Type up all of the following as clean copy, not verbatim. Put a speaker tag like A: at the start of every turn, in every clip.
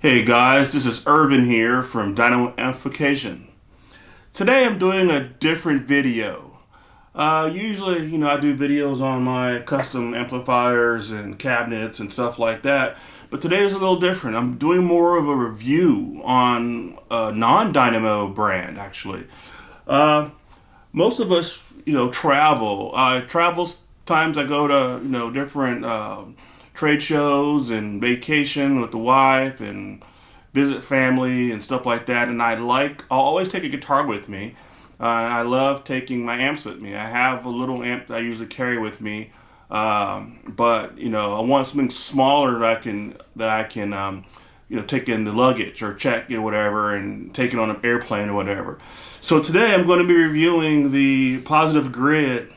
A: Hey guys, this is Irvin here from Dynamo Amplification. Today I'm doing a different video. Usually, I do videos on my custom amplifiers and cabinets and stuff like that. But today is a little different. I'm doing more of a review on a non-Dynamo brand, actually. Most of us, travel. Times I go to, different trade shows and vacation with the wife and visit family and stuff like that. And I'll always take a guitar with me. I love taking my amps with me. I have a little amp that I usually carry with me. But I want something smaller that I can take in the luggage or check, whatever, and take it on an airplane or whatever. So today I'm going to be reviewing the Positive Grid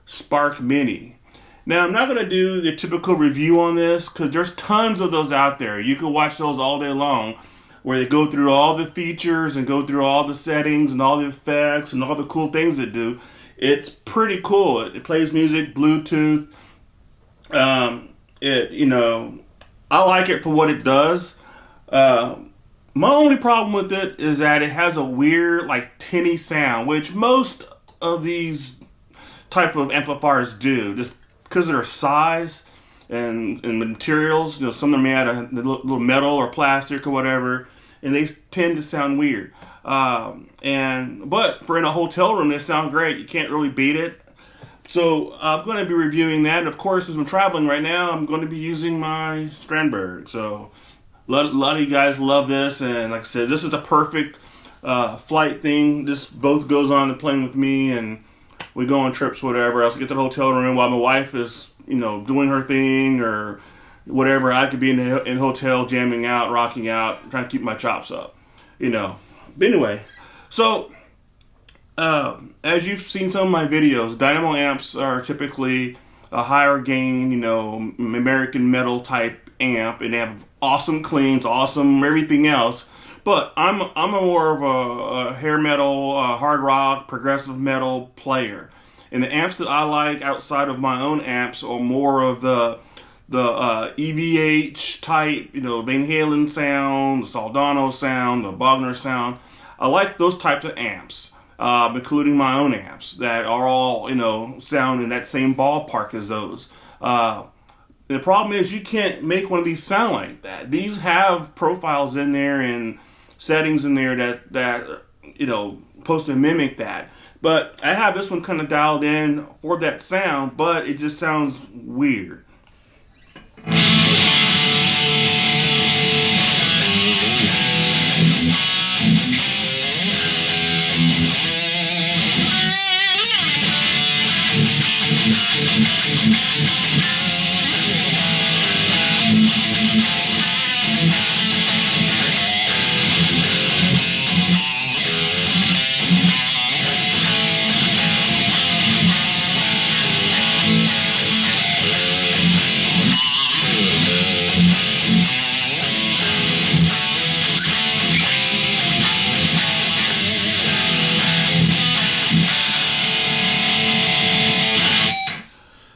A: Spark Mini. Now, I'm not going to do the typical review on this because there's tons of those out there. You can watch those all day long where they go through all the features and go through all the settings and all the effects and all the cool things it do. It's pretty cool. It plays music, Bluetooth. I like it for what it does. My only problem with it is that it has a weird, tinny sound, which most of these type of amplifiers do, just because of their size and materials. Some of them are made out of little metal or plastic or whatever, and they tend to sound weird. But for in a hotel room, they sound great. You can't really beat it. So I'm going to be reviewing that. And of course, as I'm traveling right now, I'm going to be using my Strandberg. So a lot of you guys love this, and like I said, this is the perfect flight thing. This both goes on the plane with me, and we go on trips, whatever. I also get to the hotel room while my wife is, doing her thing or whatever. I could be in the hotel jamming out, rocking out, trying to keep my chops up, But anyway, so as you've seen some of my videos, Dynamo amps are typically a higher gain, American metal type amp, and they have awesome cleans, awesome everything else. But I'm a more of a hair metal, hard rock, progressive metal player. And the amps that I like outside of my own amps are more of the EVH type, Van Halen sound, the Soldano sound, the Wagner sound. I like those types of amps, including my own amps that are all, sound in that same ballpark as those. The problem is you can't make one of these sound like that. These have profiles in there and settings in there that supposed to mimic that. But I have this one kind of dialed in for that sound, but it just sounds weird.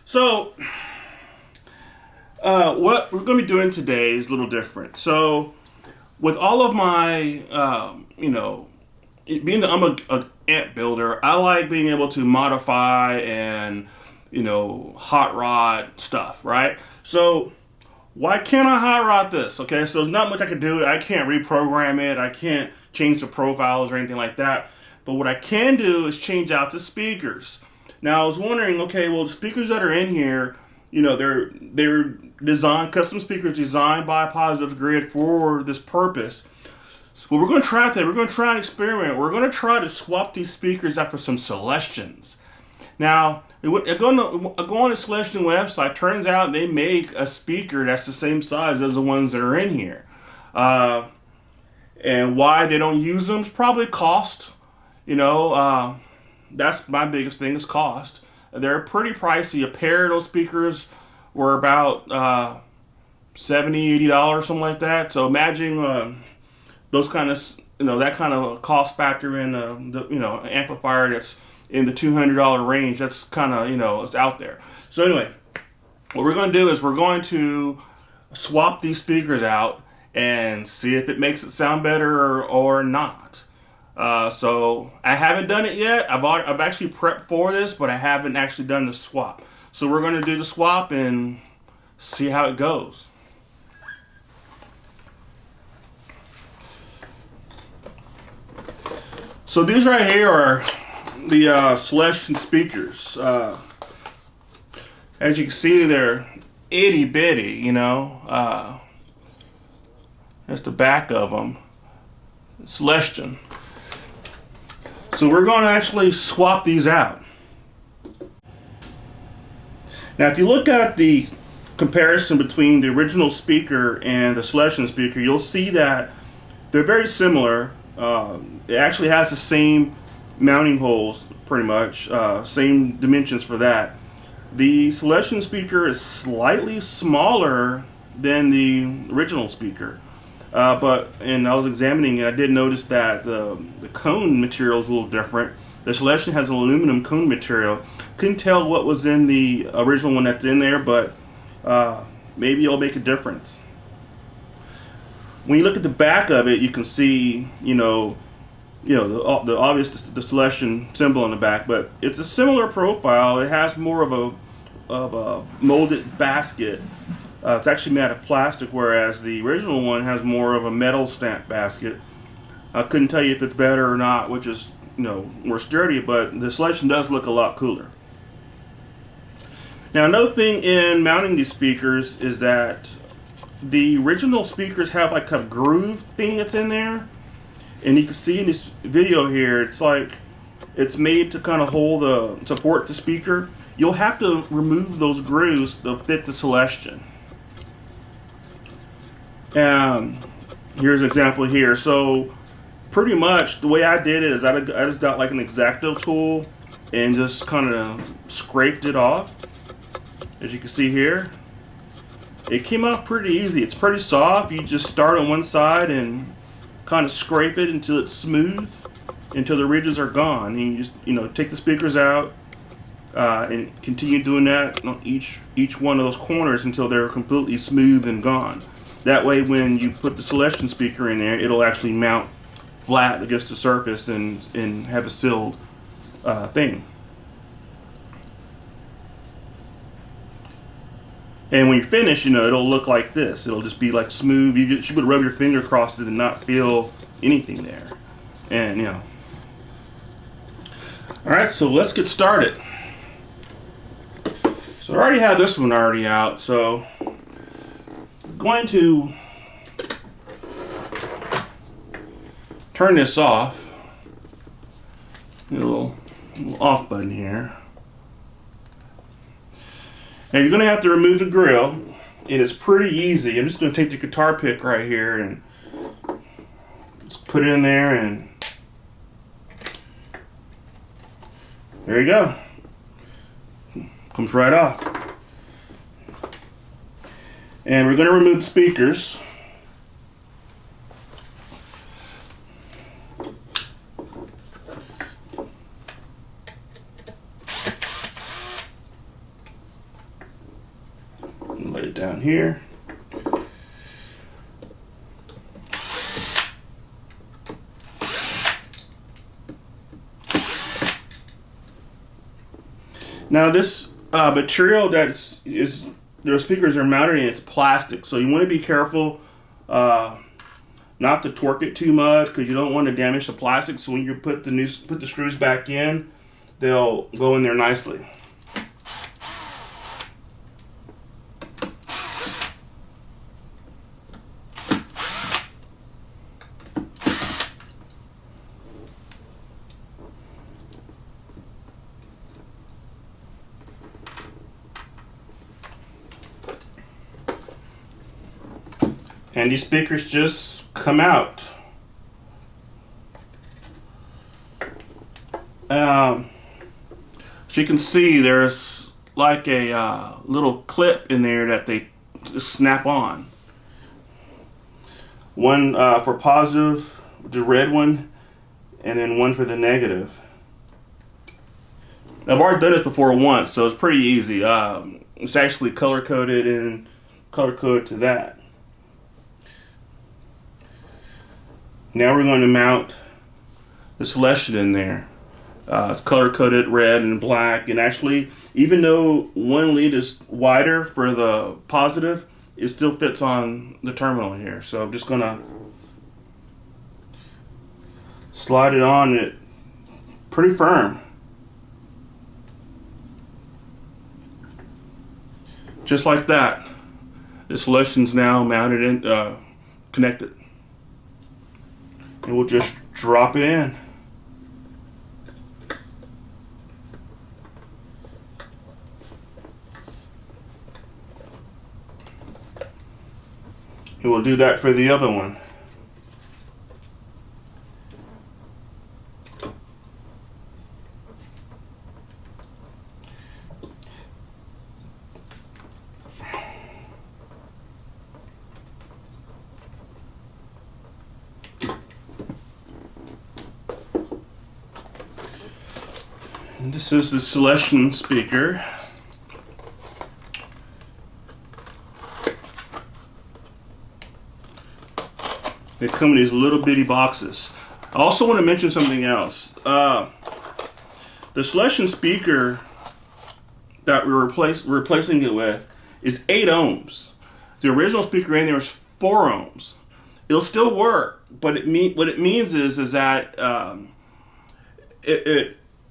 A: So, what we're going to be doing today is a little different. So, with all of my, being that I'm an amp builder, I like being able to modify and, hot rod stuff, right? So, why can't I hot rod this? Okay, so there's not much I can do. I can't reprogram it. I can't change the profiles or anything like that. But what I can do is change out the speakers. Now, I was wondering, okay, well, the speakers that are in here, they're designed, custom speakers designed by Positive Grid for this purpose. So what we're going to try today, we're going to try an experiment. We're going to try to swap these speakers out for some Celestions. Now, I go on the Celestion website. Turns out they make a speaker that's the same size as the ones that are in here. And why they don't use them is probably cost. That's my biggest thing is cost. They're pretty pricey. A pair of those speakers were about $70, $80, something like that. So imagine those kind of, that kind of cost factor in the amplifier that's in the $200 range. That's kind of, it's out there. So anyway, what we're going to do is we're going to swap these speakers out and see if it makes it sound better or not. So I haven't done it yet. I've actually prepped for this, but I haven't actually done the swap. So we're going to do the swap and see how it goes. So these right here are the Celestion speakers. As you can see, they're itty bitty, you know. That's the back of them. Celestion. So we're going to actually swap these out. Now, if you look at the comparison between the original speaker and the Celestion speaker, you'll see that they're very similar. It actually has the same mounting holes, pretty much, same dimensions for that. The Celestion speaker is slightly smaller than the original speaker, but and I was examining it, I did notice that the cone material is a little different. The Celestion has an aluminum cone material. Couldn't tell what was in the original one that's in there, but maybe it'll make a difference. When you look at the back of it, you can see, the obvious the Celestion symbol on the back, but it's a similar profile. It has more of a molded basket. It's actually made of plastic, whereas the original one has more of a metal stamp basket. I couldn't tell you if it's better or not, which is more sturdy, but the Celestion does look a lot cooler. Now, another thing in mounting these speakers is that the original speakers have like a groove thing that's in there, and you can see in this video here, it's like it's made to kind of support the speaker. You'll have to remove those grooves to fit the Celestion. Here's an example here. So pretty much the way I did it is I just got like an X-Acto tool and just kind of scraped it off. As you can see here, it came out pretty easy. It's pretty soft. You just start on one side and kind of scrape it until it's smooth, until the ridges are gone. And you just take the speakers out and continue doing that on each one of those corners until they're completely smooth and gone. That way, when you put the Celestion speaker in there, it'll actually mount flat against the surface and have a sealed thing. And when you finish, it'll look like this. It'll just be like smooth. You would rub your finger across it and not feel anything there. And all right, so let's get started. So I already have this one already out. So I'm going to turn this off. A little off button here. Now you're going to have to remove the grill, and it's pretty easy. I'm just going to take the guitar pick right here and just put it in there, and there you go. Comes right off. And we're going to remove the speakers. Lay it down here. Now this material their speakers are mounted in is plastic, so you want to be careful not to torque it too much because you don't want to damage the plastic. So when you put the screws back in, they'll go in there nicely. And these speakers just come out. So you can see there's like a little clip in there that they just snap on. One for positive, the red one, and then one for the negative. I've already done this before once, so it's pretty easy. It's actually color coded and color coded to that. Now we're going to mount the Celestion in there. It's color coded red and black, and actually, even though one lead is wider for the positive, it still fits on the terminal here. So I'm just gonna slide it on it pretty firm. Just like that. The Celestion's now mounted in, connected. And we'll just drop it in. And we'll do that for the other one. And this is the Celestion speaker. They come in these little bitty boxes. I also want to mention something else. The Celestion speaker that we're replacing it with is 8 ohms. The original speaker in there is 4 ohms. It'll still work, but what it means is that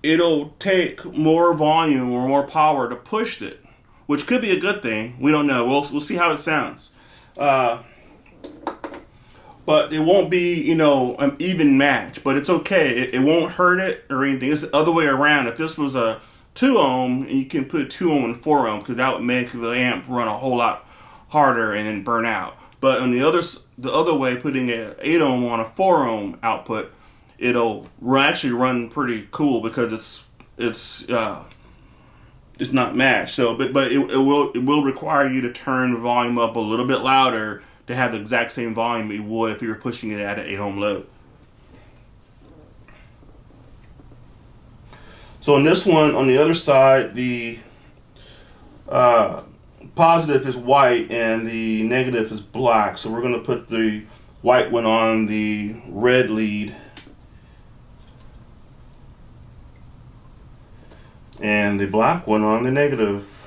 A: it'll take more volume or more power to push it, which could be a good thing. We don't know. We'll see how it sounds. But it won't be, an even match. But it's okay. It won't hurt it or anything. It's the other way around. If this was a 2 ohm, you can put 2 ohm and 4 ohm, because that would make the amp run a whole lot harder and then burn out. But on the other way, putting an 8 ohm on a 4 ohm output, it'll actually run pretty cool because it's not matched. So, but it will require you to turn the volume up a little bit louder to have the exact same volume you would if you were pushing it at an 8 ohm load. So on this one, on the other side, the positive is white and the negative is black. So we're going to put the white one on the red lead and the black one on the negative.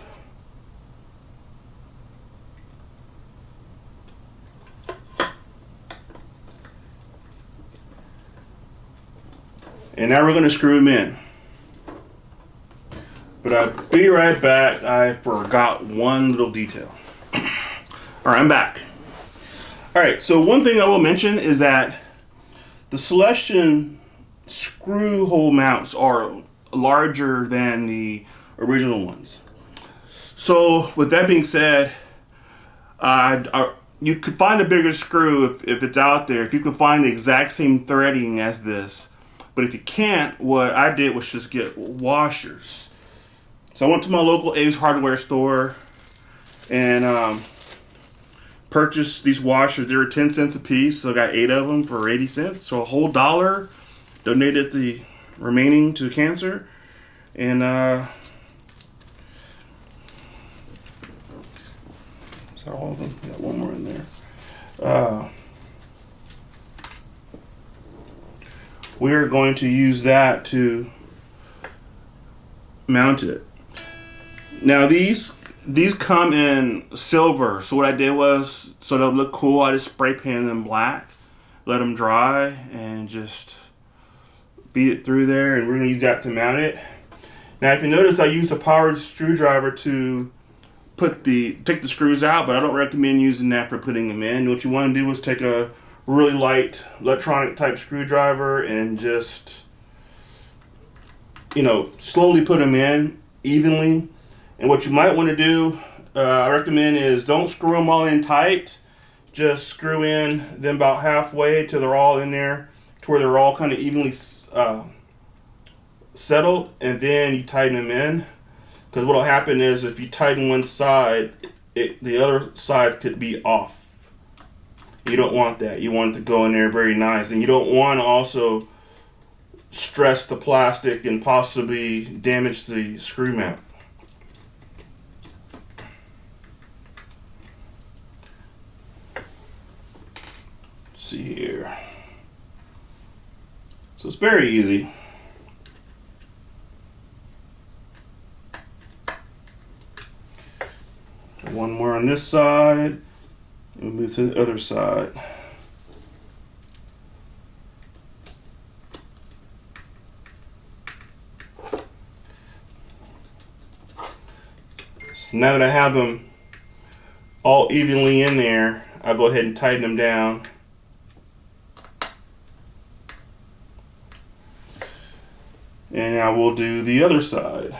A: And now we're going to screw them in. But I'll be right back. I forgot one little detail. Alright, I'm back. Alright, so one thing I will mention is that the Celestion screw hole mounts are larger than the original ones. So with that being said, you could find a bigger screw if it's out there, if you can find the exact same threading as this. But if you can't, what I did was just get washers. So I went to my local Ace hardware store and purchased these washers. They were 10 cents a piece, so I got 8 of them for 80 cents. So a whole $1. Donated the remaining to cancer. And is that all of them? Got one more in there. We are going to use that to mount it. Now these come in silver, so what I did was, so they'll look cool, I just spray painted them black, let them dry, and just feed it through there, and we're going to use that to mount it. Now if you notice, I used a powered screwdriver to take the screws out, but I don't recommend using that for putting them in. What you want to do is take a really light electronic type screwdriver and just slowly put them in evenly. And what you might want to do, I recommend, is don't screw them all in tight. Just screw in them about halfway till they're all in there, to where they're all kind of evenly settled, and then you tighten them in. Because what will happen is, if you tighten one side, the other side could be off. You don't want that. You want it to go in there very nice. And you don't want to also stress the plastic and possibly damage the screw mount. Let's see here. So it's very easy. One more on this side. We'll move to the other side. So now that I have them all evenly in there, I'll go ahead and tighten them down. And now we'll do the other side.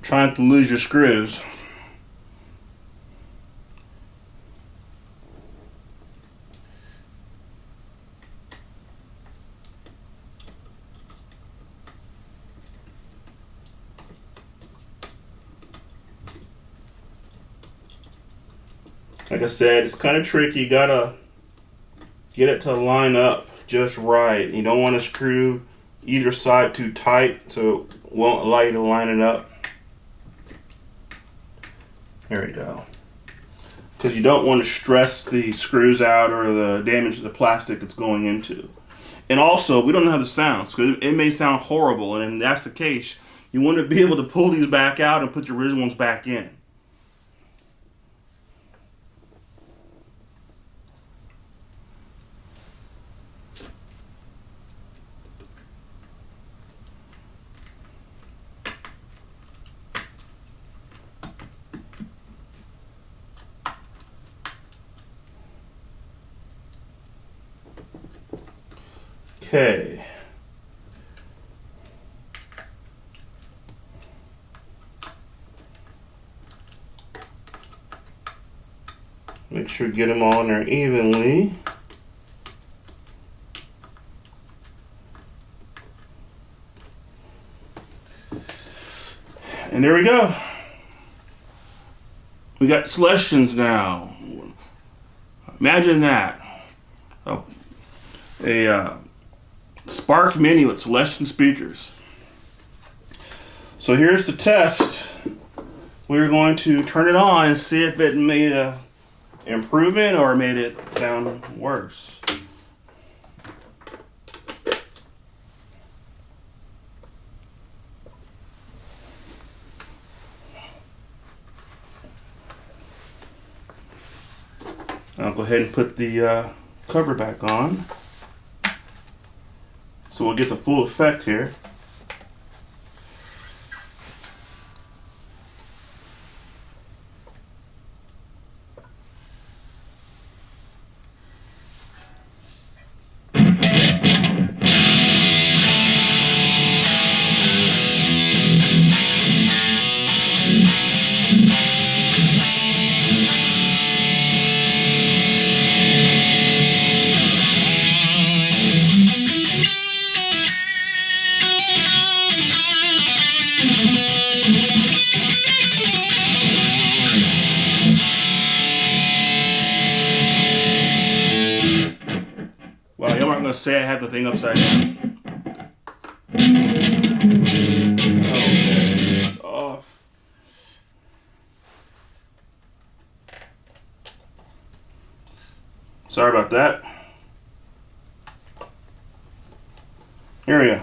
A: Try not to lose your screws. Like I said, it's kind of tricky. You gotta get it to line up just right. You don't want to screw either side too tight so it won't allow you to line it up. There we go. Because you don't want to stress the screws out or the damage the plastic it's going into. And also, we don't know how this sounds, because it may sound horrible, and if that's the case, you want to be able to pull these back out and put your original ones back in. Okay. Make sure you get them all in there evenly. And there we go. We got Celestions now. Imagine that. A Spark Mini with Celestion speakers. So here's the test. We're going to turn it on and see if it made a improvement or made it sound worse. I'll go ahead and put the cover back on. So we'll get the full effect here. Well, y'all aren't going to say I had the thing upside down. Okay, it's off. Sorry about that. Here we go.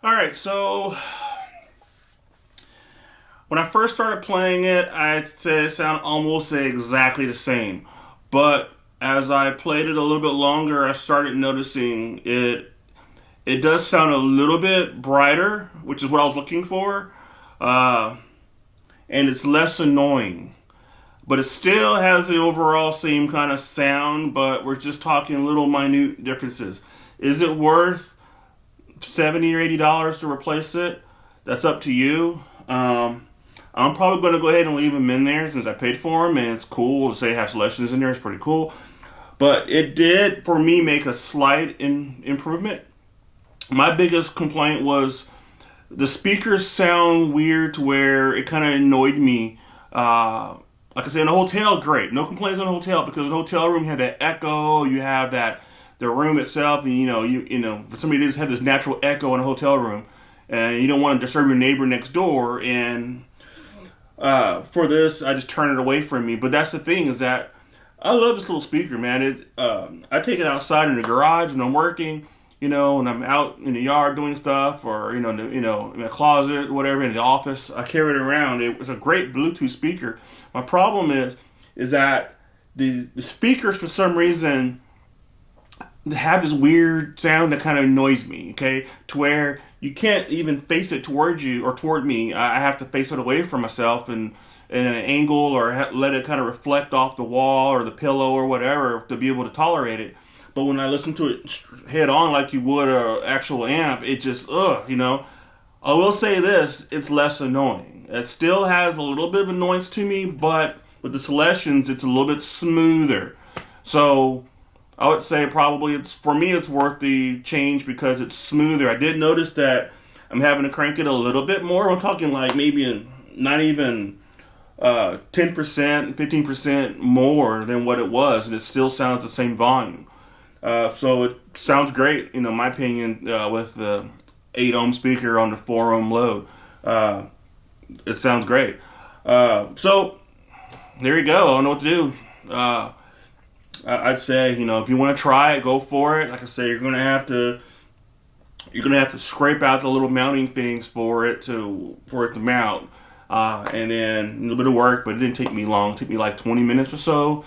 A: Alright, so when I first started playing it, I'd say it sounded almost exactly the same. But as I played it a little bit longer, I started noticing it does sound a little bit brighter, which is what I was looking for. And it's less annoying. But it still has the overall same kind of sound, but we're just talking little minute differences. Is it worth $70 or $80 to replace it? That's up to you. I'm probably going to go ahead and leave them in there since I paid for them, and it's cool to say have Celestions in there. It's pretty cool. But it did, for me, make a slight improvement. My biggest complaint was the speakers sound weird to where it kind of annoyed me. Like I said, in a hotel, great. No complaints on a hotel, because in a hotel room you have that echo, you have that the room itself, and you know, for somebody to just have this natural echo in a hotel room, and you don't want to disturb your neighbor next door. And for this, I just turn it away from me. But that's the thing, is that I love this little speaker, man. I take it outside in the garage when I'm working, and I'm out in the yard doing stuff, or in a closet, whatever, in the office. I carry it around. It's a great Bluetooth speaker. My problem is that the speakers, for some reason, have this weird sound that kind of annoys me. Okay, to where you can't even face it towards you or toward me. I have to face it away from myself and in an angle, or let it kind of reflect off the wall or the pillow or whatever to be able to tolerate it. But when I listen to it head on like you would an actual amp, it just, I will say this, it's less annoying. It still has a little bit of annoyance to me, but with the Celestions, it's a little bit smoother. So I would say probably for me, it's worth the change because it's smoother. I did notice that I'm having to crank it a little bit more. I'm talking like maybe not even 10%, 15% more than what it was, and it still sounds the same volume. So it sounds great, in my opinion, with the 8 ohm speaker on the 4 ohm load. It sounds great. So there you go. I don't know what to do. I'd say, if you want to try it, go for it. Like I say, you're gonna have to scrape out the little mounting things for it to mount, and then a little bit of work. But it didn't take me long. It took me like 20 minutes or so.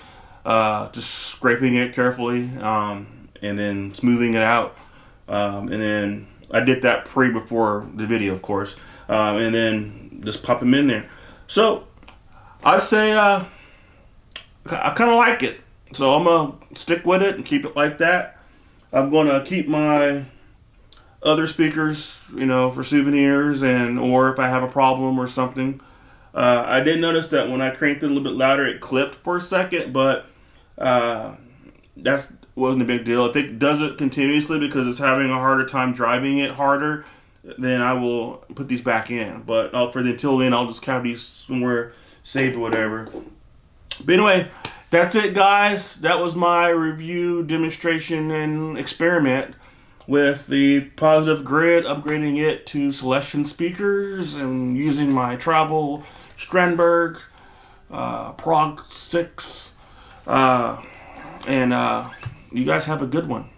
A: Just scraping it carefully, and then smoothing it out, and then I did that before the video, of course, and then just pop them in there. So I'd say I kind of like it, so I'm gonna stick with it and keep it like that. I'm gonna keep my other speakers, for souvenirs, or if I have a problem or something. I did notice that when I cranked it a little bit louder, it clipped for a second, but that wasn't a big deal. If it does it continuously because it's having a harder time driving it harder, then I will put these back in. But until then, I'll just have these somewhere saved or whatever. But anyway, that's it, guys. That was my review, demonstration, and experiment with the Positive Grid, upgrading it to Celestion speakers and using my travel Strandberg Prog 6. And you guys have a good one.